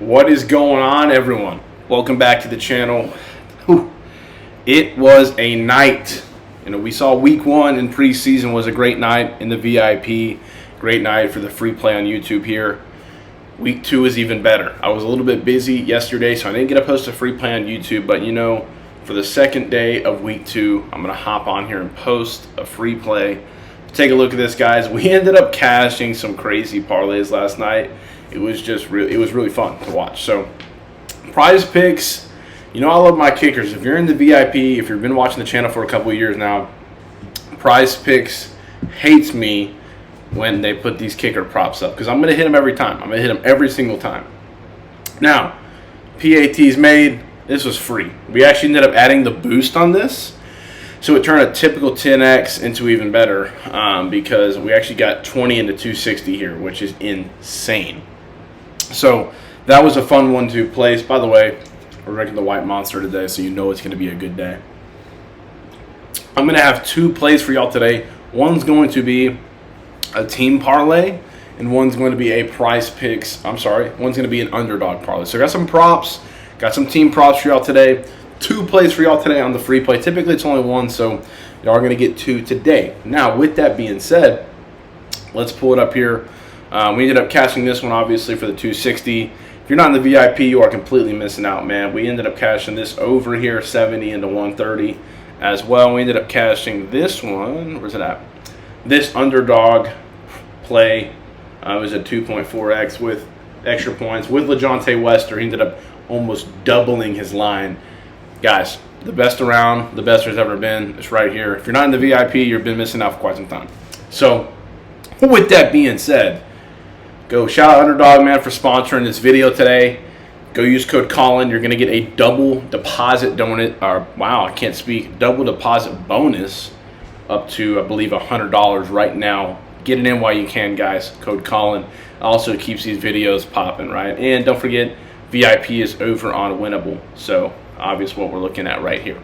What is going on, everyone? Welcome back to the channel. Whew. It was a night. We saw week one in preseason was a great night in the VIP. Great night for the free play on YouTube here. Week two is even better. I was a little bit busy yesterday, so I didn't get to post a free play on YouTube. But for the second day of week two, I'm going to hop on here and post a free play. Take a look at this, guys. We ended up cashing some crazy parlays last night. It was really fun to watch. So, prize picks. I love my kickers. If you're in the VIP, if you've been watching the channel for a couple of years now, Prize Picks hates me when they put these kicker props up because I'm going to hit them every time. I'm going to hit them every single time. Now, PATs made. This was free. We actually ended up adding the boost on this. So it turned a typical 10x into even better because we actually got 20 into 260 here, which is insane. So that was a fun one to place. By the way, we're drinking the White Monster today, so you know it's going to be a good day. I'm going to have two plays for y'all today. One's going to be a team parlay, and one's going to be a Prize Picks. One's going to be an underdog parlay. So I got some props, got some team props for y'all today. Two plays for y'all today on the free play. Typically, it's only one, so y'all are going to get two today. Now, with that being said, let's pull it up here. We ended up cashing this one, obviously, for the 260. If you're not in the VIP, you are completely missing out, man. We ended up cashing this over here, 70 into 130 as well. We ended up cashing this one. Where's it at? This underdog play was a 2.4x with extra points. With LeJohntay Wester, he ended up almost doubling his line. Guys, the best around, the best there's ever been. It's right here. If you're not in the VIP, you've been missing out for quite some time. So, with that being said, go shout out Underdog, man, for sponsoring this video today. Go use code Colin. You're going to get a double deposit double deposit bonus up to, I believe, $100 right now. Get it in while you can, guys. Code Colin. Also keeps these videos popping, right? And don't forget, VIP is over on Winnable. So, obviously what we're looking at right here.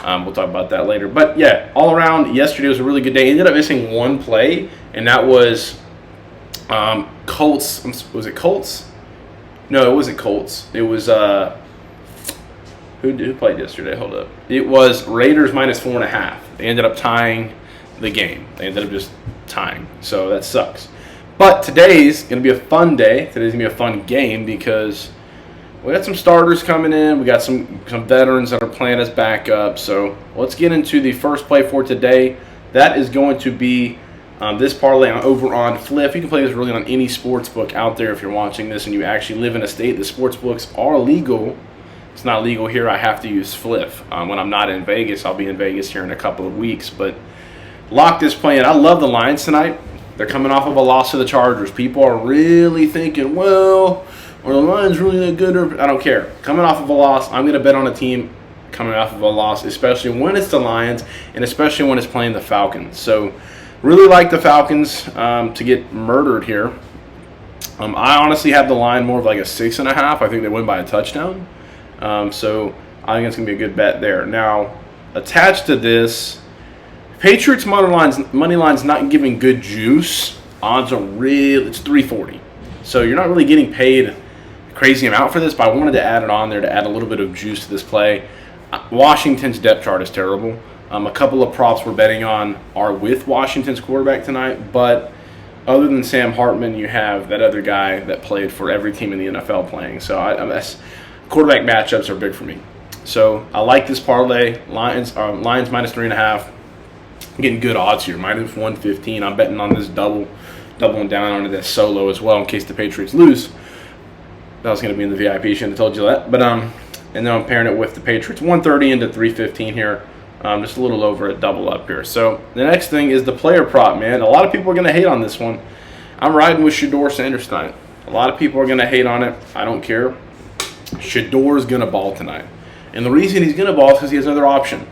We'll talk about that later. But yeah, all around, yesterday was a really good day. Ended up missing one play, and that was Colts. Was it Colts? No, it wasn't Colts. It was who played yesterday? Hold up. It was Raiders minus 4.5. They ended up tying the game. They ended up just tying. So that sucks. But today's gonna be a fun day. Today's gonna be a fun game because we got some starters coming in. We got some veterans that are playing as backup. So let's get into the first play for today. That is going to be this parlay over on Flip. You can play this really on any sports book out there if you're watching this and you actually live in a state that sports books are legal. It's not legal here. I have to use Flip. When I'm not in Vegas, I'll be in Vegas here in a couple of weeks. But lock this play in. I love the Lions tonight. They're coming off of a loss to the Chargers. People are really thinking, well, are the Lions really that good? I don't care. Coming off of a loss, I'm going to bet on a team coming off of a loss, especially when it's the Lions and especially when it's playing the Falcons. So, really like the Falcons to get murdered here. I honestly have the line more of like a 6.5. I think they win by a touchdown. So, I think it's going to be a good bet there. Now, attached to this, Patriots money line's not giving good juice. Odds are it's 340. So, you're not really getting paid crazy amount for this, but I wanted to add it on there to add a little bit of juice to this play. Washington's depth chart is terrible. A couple of props we're betting on are with Washington's quarterback tonight, but other than Sam Hartman, you have that other guy that played for every team in the NFL playing. So quarterback matchups are big for me. So I like this parlay. Lions minus 3.5. I'm getting good odds here. Minus 115. I'm betting on this doubling down on this solo as well in case the Patriots lose. That was going to be in the VIP. Shouldn't have told you that. But and then I'm pairing it with the Patriots. 130 into 315 here. Just a little over a double up here. So the next thing is the player prop, man. A lot of people are going to hate on this one. I'm riding with Shedeur Sanders tonight. A lot of people are going to hate on it. I don't care. Shedeur is going to ball tonight. And the reason he's going to ball is because he has another option.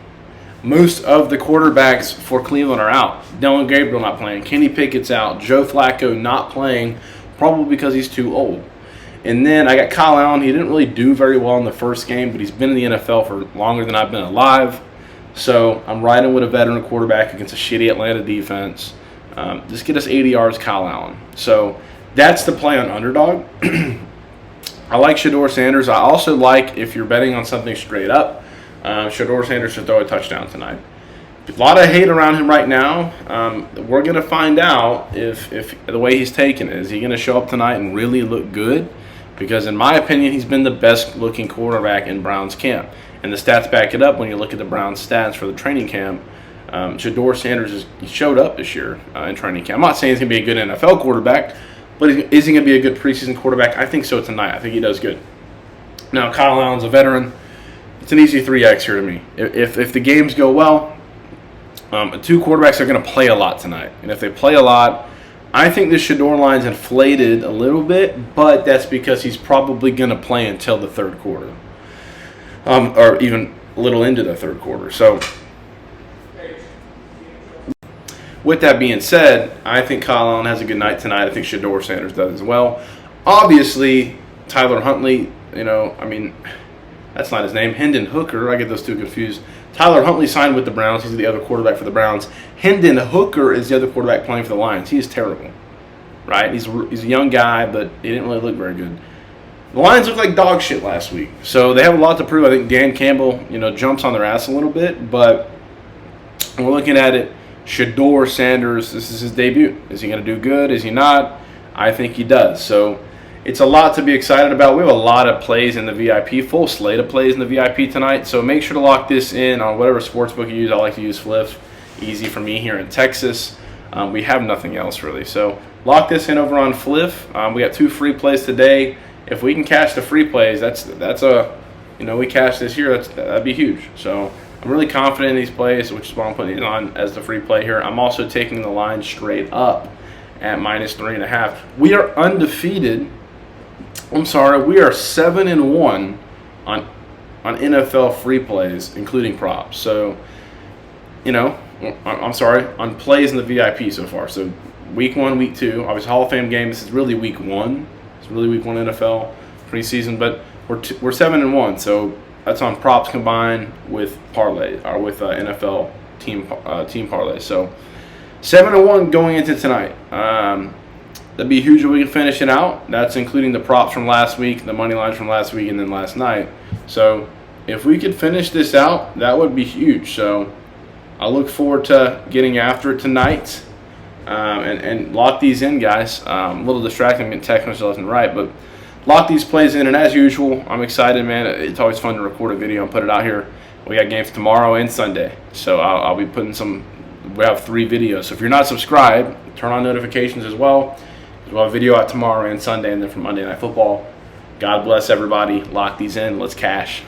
Most of the quarterbacks for Cleveland are out. Dylan Gabriel not playing. Kenny Pickett's out. Joe Flacco not playing, probably because he's too old. And then I got Kyle Allen. He didn't really do very well in the first game, but he's been in the NFL for longer than I've been alive. So I'm riding with a veteran quarterback against a shitty Atlanta defense. Just get us 80 yards, Kyle Allen. So that's the play on underdog. I like Shedeur Sanders. I also like, if you're betting on something straight up, Shedeur Sanders should throw a touchdown tonight. A lot of hate around him right now. We're going to find out if the way he's taken it. Is he going to show up tonight and really look good? Because in my opinion, he's been the best-looking quarterback in Browns camp. And the stats back it up when you look at the Browns stats for the training camp. Shedeur Sanders he showed up this year in training camp. I'm not saying he's going to be a good NFL quarterback, but is he going to be a good preseason quarterback? I think so tonight. I think he does good. Now, Kyle Allen's a veteran. It's an easy 3X here to me. If the games go well, two quarterbacks are going to play a lot tonight. And if they play a lot, I think the Shedeur line's inflated a little bit, but that's because he's probably going to play until the third quarter. Or even a little into the third quarter. So, with that being said, I think Kyle Allen has a good night tonight. I think Shedeur Sanders does as well. Obviously, Tyler Huntley, that's not his name. Hendon Hooker, I get those two confused. Tyler Huntley signed with the Browns. He's the other quarterback for the Browns. Hendon Hooker is the other quarterback playing for the Lions. He is terrible, right? He's a young guy, but he didn't really look very good. The Lions looked like dog shit last week, so they have a lot to prove. I think Dan Campbell, jumps on their ass a little bit, but we're looking at it. Shedeur Sanders, this is his debut. Is he going to do good? Is he not? I think he does. So it's a lot to be excited about. We have a lot of plays in the VIP, full slate of plays in the VIP tonight. So make sure to lock this in on whatever sportsbook you use. I like to use Fliff. Easy for me here in Texas. We have nothing else really. So lock this in over on Fliff. We got 2 free plays today. If we can cash the free plays, that's we cash this year. That'd be huge. So I'm really confident in these plays, which is why I'm putting it on as the free play here. I'm also taking the line straight up at -3.5. We are undefeated. We are 7-1 on NFL free plays, including props. So, on plays in the VIP so far. So, week 1, week 2, obviously Hall of Fame game. This is really week 1. It's really week 1 NFL preseason, but we're 7-1. So that's on props combined with parlay or with NFL team parlay. So 7-1 going into tonight. That'd be huge if we can finish it out. That's including the props from last week, the money lines from last week, and then last night. So if we could finish this out, that would be huge. So I look forward to getting after it tonight and lock these in, guys. A little distracting, I'm getting text messages left and right, but lock these plays in. And as usual, I'm excited, man. It's always fun to record a video and put it out here. We got games tomorrow and Sunday. So I'll be putting we have 3 videos. So if you're not subscribed, turn on notifications as well. We'll have a video out tomorrow and Sunday, and then for Monday Night Football. God bless everybody. Lock these in. Let's cash.